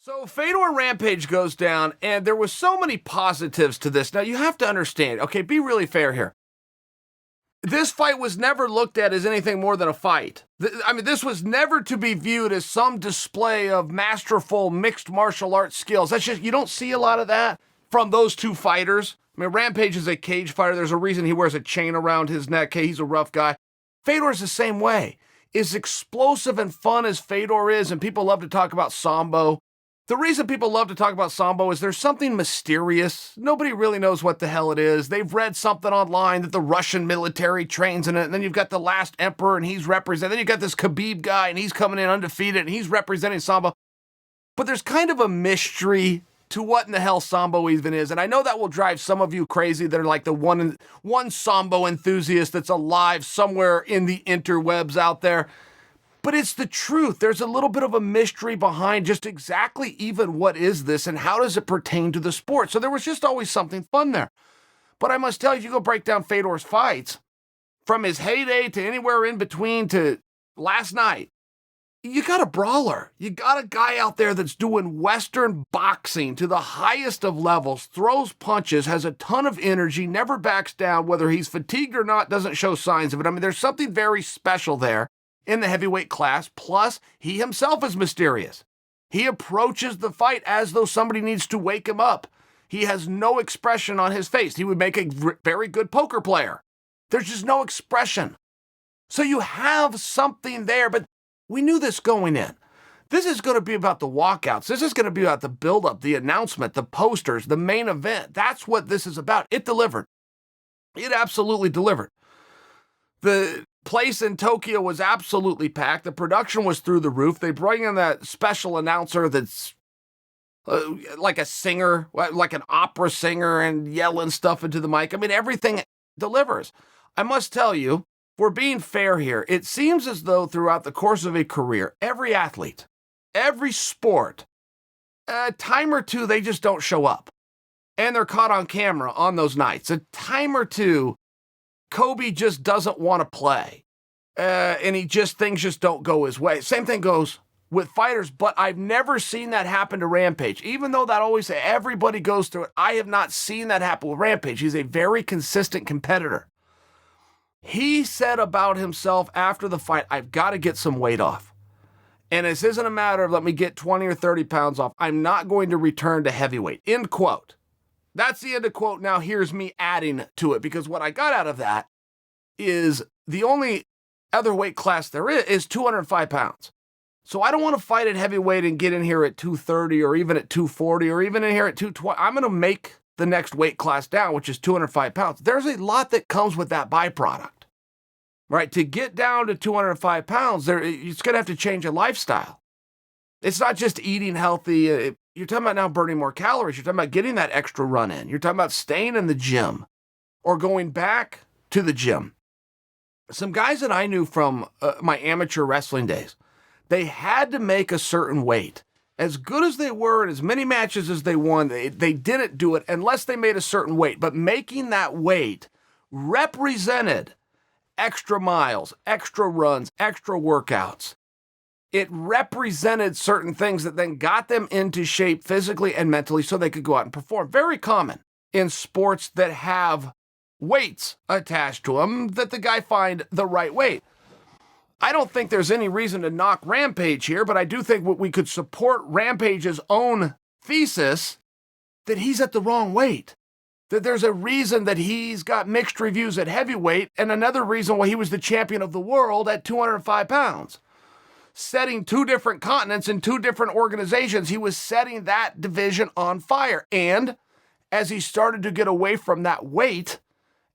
So Fedor Rampage goes down, and there was so many positives to this. Now, you have to understand, okay, be really fair here. This fight was never looked at as anything more than a fight. This was never to be viewed as some display of masterful mixed martial arts skills. That's just, you don't see a lot of that from those two fighters. Rampage is a cage fighter. There's a reason he wears a chain around his neck. Hey, he's a rough guy. Fedor's the same way. As explosive and fun as Fedor is, and people love to talk about Sambo, the reason people love to talk about Sambo is there's something mysterious. Nobody really knows what the hell it is. They've read something online that the Russian military trains in it, and then you've got the last emperor, and he's representing. Then you've got this Khabib guy, and he's coming in undefeated, and he's representing Sambo. But there's kind of a mystery to what in the hell Sambo even is. And I know that will drive some of you crazy that are like the one Sambo enthusiast that's alive somewhere in the interwebs out there. But it's the truth. There's a little bit of a mystery behind just exactly even what is this and how does it pertain to the sport. So there was just always something fun there. But I must tell you, you go break down Fedor's fights from his heyday to anywhere in between to last night. You got a brawler. You got a guy out there that's doing Western boxing to the highest of levels, throws punches, has a ton of energy, never backs down, whether he's fatigued or not, doesn't show signs of it. There's something very special there in the heavyweight class, plus he himself is mysterious. He approaches the fight as though somebody needs to wake him up. He has no expression on his face. He would make a very good poker player. There's just no expression. So you have something there, but we knew this going in. This is going to be about the walkouts. This is going to be about the buildup, the announcement, the posters, the main event. That's what this is about. It delivered. It absolutely delivered. The place in Tokyo was absolutely packed. The production was through the roof. They bring in that special announcer that's like a singer, like an opera singer, and yelling stuff into the mic. Everything delivers. I must tell you, we're being fair here. It seems as though throughout the course of a career, every athlete, every sport, a time or two, they just don't show up. And they're caught on camera on those nights. A time or two, Kobe just doesn't want to play. And things just don't go his way. Same thing goes with fighters, but I've never seen that happen to Rampage. Even though that always everybody goes through it, I have not seen that happen with Rampage. He's a very consistent competitor. He said about himself after the fight, I've got to get some weight off. And this isn't a matter of let me get 20 or 30 pounds off. I'm not going to return to heavyweight. End quote. That's the end of quote. Now here's me adding to it, because what I got out of that is the only other weight class there is 205 pounds. So I don't want to fight at heavyweight and get in here at 230 or even at 240 or even in here at 220. I'm going to make the next weight class down, which is 205 pounds. There's a lot that comes with that byproduct, right? To get down to 205 pounds, it's going to have to change a lifestyle. It's not just eating healthy. You're talking about now burning more calories. You're talking about getting that extra run in. You're talking about staying in the gym or going back to the gym. Some guys that I knew from my amateur wrestling days, they had to make a certain weight. As good as they were and as many matches as they won, they didn't do it unless they made a certain weight. But making that weight represented extra miles, extra runs, extra workouts. It represented certain things that then got them into shape physically and mentally so they could go out and perform. Very common in sports that have weights attached to them, that the guy find the right weight. I don't think there's any reason to knock Rampage here, but I do think we could support Rampage's own thesis that he's at the wrong weight. That there's a reason that he's got mixed reviews at heavyweight and another reason why he was the champion of the world at 205 pounds. Setting two different continents and two different organizations, he was setting that division on fire. And as he started to get away from that weight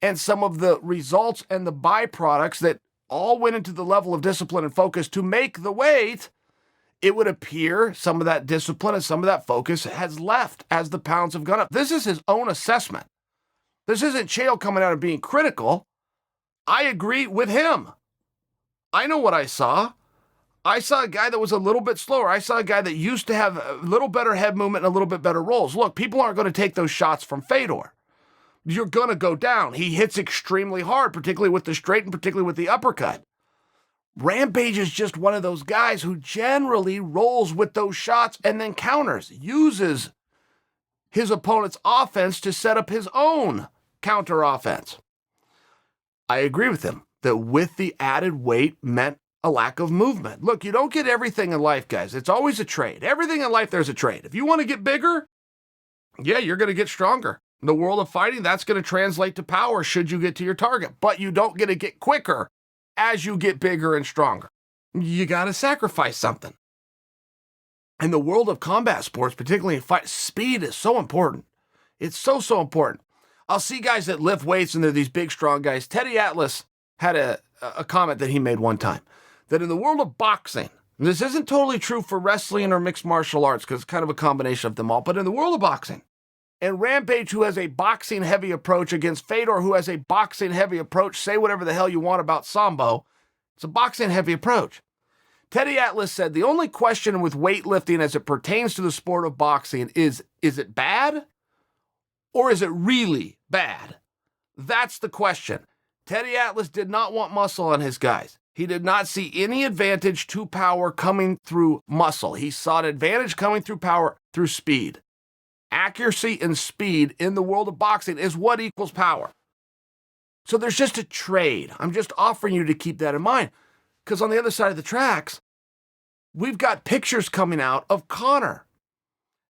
and some of the results and the byproducts that all went into the level of discipline and focus to make the weight, it would appear some of that discipline and some of that focus has left as the pounds have gone up. This is his own assessment. This isn't Chael coming out and being critical. I agree with him. I know what I saw. I saw a guy that was a little bit slower. I saw a guy that used to have a little better head movement and a little bit better rolls. Look, people aren't going to take those shots from Fedor. You're going to go down. He hits extremely hard, particularly with the straight and particularly with the uppercut. Rampage is just one of those guys who generally rolls with those shots and then counters, uses his opponent's offense to set up his own counter offense. I agree with him that with the added weight meant a lack of movement. Look, you don't get everything in life, guys. It's always a trade. Everything in life, there's a trade. If you want to get bigger, yeah, you're going to get stronger. In the world of fighting, that's going to translate to power should you get to your target. But you don't get to get quicker as you get bigger and stronger. You got to sacrifice something. In the world of combat sports, particularly in fight, speed is so important. It's so important. I'll see guys that lift weights and they're these big, strong guys. Teddy Atlas had a comment that he made one time, that in the world of boxing, and this isn't totally true for wrestling or mixed martial arts because it's kind of a combination of them all, but in the world of boxing, and Rampage, who has a boxing-heavy approach, against Fedor, who has a boxing-heavy approach, say whatever the hell you want about Sambo, it's a boxing-heavy approach. Teddy Atlas said, the only question with weightlifting as it pertains to the sport of boxing is it bad or is it really bad? That's the question. Teddy Atlas did not want muscle on his guys. He did not see any advantage to power coming through muscle. He saw an advantage coming through power through speed. Accuracy and speed in the world of boxing is what equals power. So there's just a trade. I'm just offering you to keep that in mind. Because on the other side of the tracks, we've got pictures coming out of Conor.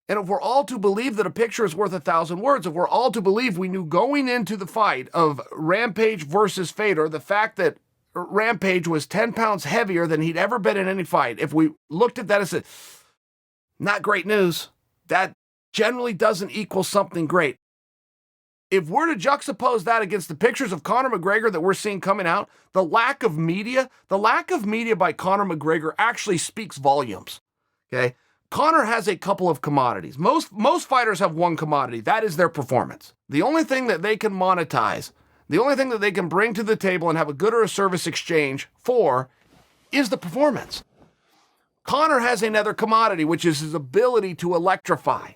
And if we're all to believe that a picture is worth 1,000 words, if we're all to believe we knew going into the fight of Rampage versus Fedor, the fact that Rampage was 10 pounds heavier than he'd ever been in any fight, if we looked at that and said, not great news, that generally doesn't equal something great. If we're to juxtapose that against the pictures of Conor McGregor that we're seeing coming out, the lack of media by Conor McGregor actually speaks volumes. Okay? Conor has a couple of commodities. Most fighters have one commodity. That is their performance. The only thing that they can monetize, the only thing that they can bring to the table and have a good or a service exchange for is the performance. Conor has another commodity, which is his ability to electrify.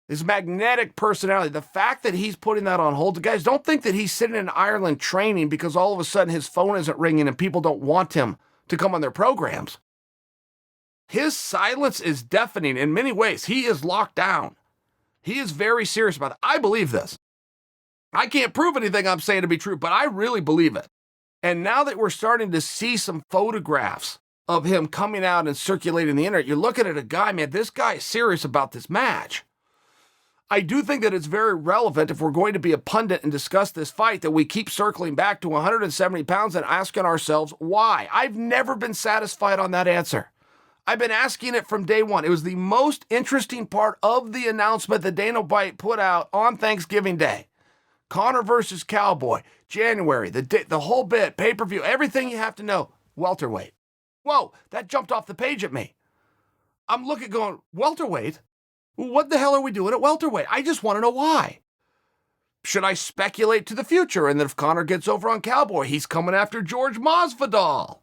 His magnetic personality, the fact that he's putting that on hold, guys, don't think that he's sitting in Ireland training because all of a sudden his phone isn't ringing and people don't want him to come on their programs. His silence is deafening in many ways. He is locked down. He is very serious about it. I believe this. I can't prove anything I'm saying to be true, but I really believe it. And now that we're starting to see some photographs of him coming out and circulating the internet, you're looking at a guy, man, this guy is serious about this match. I do think that it's very relevant if we're going to be a pundit and discuss this fight that we keep circling back to 170 pounds and asking ourselves why. I've never been satisfied on that answer. I've been asking it from day one. It was the most interesting part of the announcement that Dana White put out on Thanksgiving Day. Conor versus Cowboy, January, the whole bit, pay-per-view, everything you have to know, welterweight. Whoa, that jumped off the page at me. I'm looking going, welterweight? What the hell are we doing at welterweight? I just want to know why. Should I speculate to the future and that if Conor gets over on Cowboy, he's coming after George Masvidal?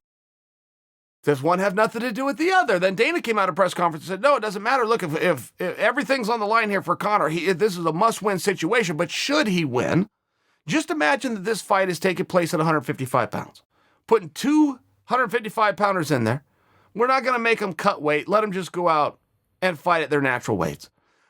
Does one have nothing to do with the other? Then Dana came out of press conference and said, no, it doesn't matter. Look, if everything's on the line here for Conor, this is a must-win situation. But should he win, just imagine that this fight is taking place at 155 pounds. Putting 255-pounders in there. We're not going to make them cut weight. Let them just go out and fight at their natural weights.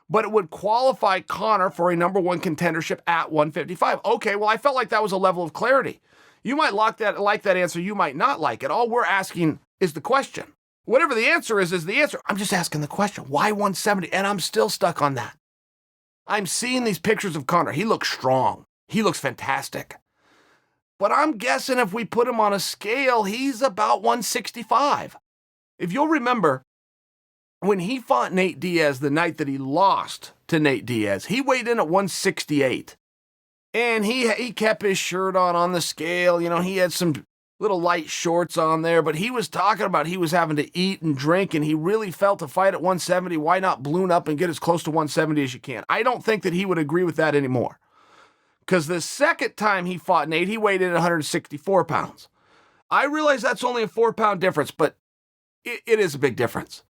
But it would qualify Conor for a number one contendership at 155. Okay, well, I felt like that was a level of clarity. You might like that answer. You might not like it. All we're asking is the question. Whatever the answer is the answer. I'm just asking the question. Why 170? And I'm still stuck on that. I'm seeing these pictures of Conor. He looks strong. He looks fantastic. But I'm guessing if we put him on a scale, he's about 165. If you'll remember, when he fought Nate Diaz the night that he lost to Nate Diaz, he weighed in at 168. And he kept his shirt on the scale. You know, he had some little light shorts on there, but he was talking about he was having to eat and drink, and he really felt to fight at 170. Why not balloon up and get as close to 170 as you can? I don't think that he would agree with that anymore. Because the second time he fought Nate, he weighed in at 164 pounds. I realize that's only a 4-pound difference, but it is a big difference.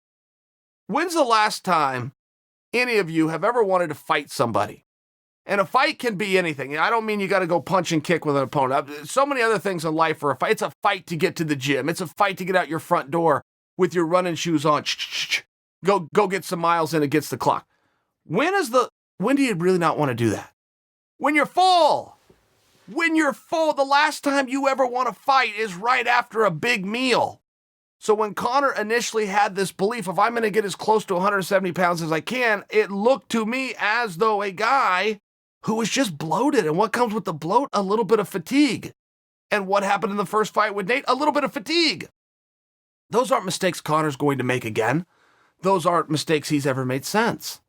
When's the last time any of you have ever wanted to fight somebody And a fight can be anything. I don't mean you got to go punch and kick with an opponent. So many other things in life for a fight. It's a fight to get to the gym. It's a fight to get out your front door with your running shoes on. Go get some miles in against the clock. When do you really not want to do that? When you're full. When you're full, the last time you ever want to fight is right after a big meal. So when Conor initially had this belief of I'm going to get as close to 170 pounds as I can, it looked to me as though a guy who was just bloated. And what comes with the bloat? A little bit of fatigue. And what happened in the first fight with Nate? A little bit of fatigue. Those aren't mistakes Conor's going to make again. Those aren't mistakes he's ever made since.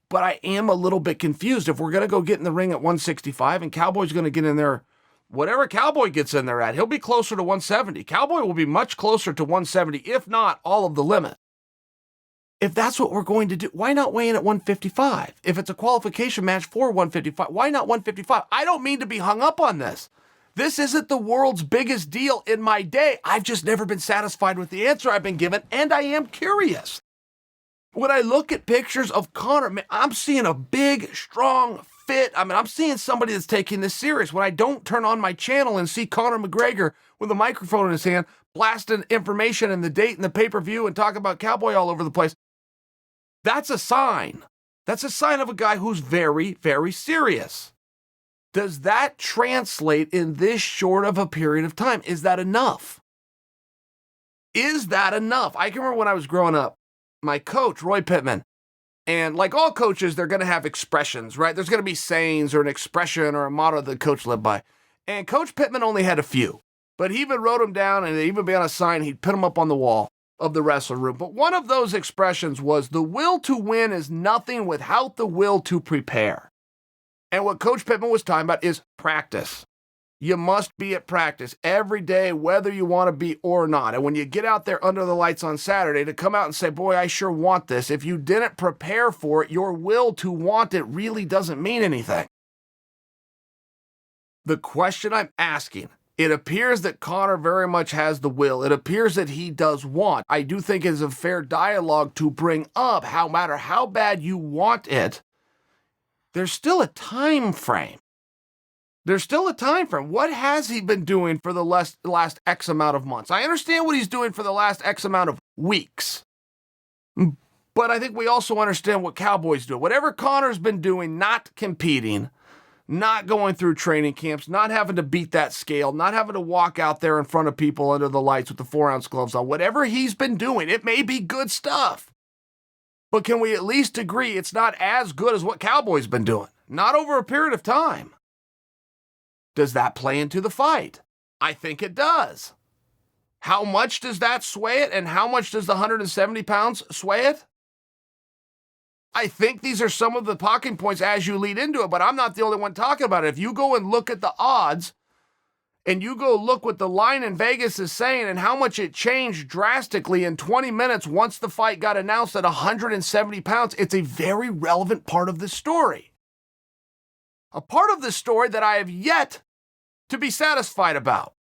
But I am a little bit confused. If we're going to go get in the ring at 165 and Cowboy's going to get in there, whatever Cowboy gets in there at, he'll be closer to 170. Cowboy will be much closer to 170, if not all of the limit. If that's what we're going to do, why not weigh in at 155? If it's a qualification match for 155, why not 155? I don't mean to be hung up on this. This isn't the world's biggest deal in my day. I've just never been satisfied with the answer I've been given, and I am curious. When I look at pictures of Conor, man, I'm seeing a big, strong, fit. I'm seeing somebody that's taking this serious. When I don't turn on my channel and see Conor McGregor with a microphone in his hand, blasting information and the date and the pay-per-view and talking about Cowboy all over the place, that's a sign. That's a sign of a guy who's very, very serious. Does that translate in this short of a period of time? Is that enough? Is that enough? I can remember when I was growing up, my coach, Roy Pittman, and like all coaches, they're going to have expressions, right? There's going to be sayings or an expression or a motto that the coach lived by. And Coach Pittman only had a few, but he even wrote them down and they'd even be on a sign. He'd put them up on the wall of the wrestler room. But one of those expressions was the will to win is nothing without the will to prepare. And what Coach Pittman was talking about is practice. You must be at practice every day, whether you want to be or not. And when you get out there under the lights on Saturday to come out and say, boy, I sure want this, if you didn't prepare for it, your will to want it really doesn't mean anything. The question I'm asking, it appears that Conor very much has the will. It appears that he does want. I do think it is a fair dialogue to bring up, no matter how bad you want it, there's still a time frame. There's still a time frame. What has he been doing for the last X amount of months? I understand what he's doing for the last X amount of weeks. But I think we also understand what Cowboy's doing. Whatever Conor's been doing, not competing, not going through training camps, not having to beat that scale, not having to walk out there in front of people under the lights with the 4-ounce gloves on. Whatever he's been doing, it may be good stuff. But can we at least agree it's not as good as what Cowboy's been doing? Not over a period of time. Does that play into the fight? I think it does. How much does that sway it, and how much does the 170 pounds sway it? I think these are some of the talking points as you lead into it, but I'm not the only one talking about it. If you go and look at the odds, and you go look what the line in Vegas is saying and how much it changed drastically in 20 minutes once the fight got announced at 170 pounds, it's a very relevant part of this story. A part of the story that I have yet to be satisfied about.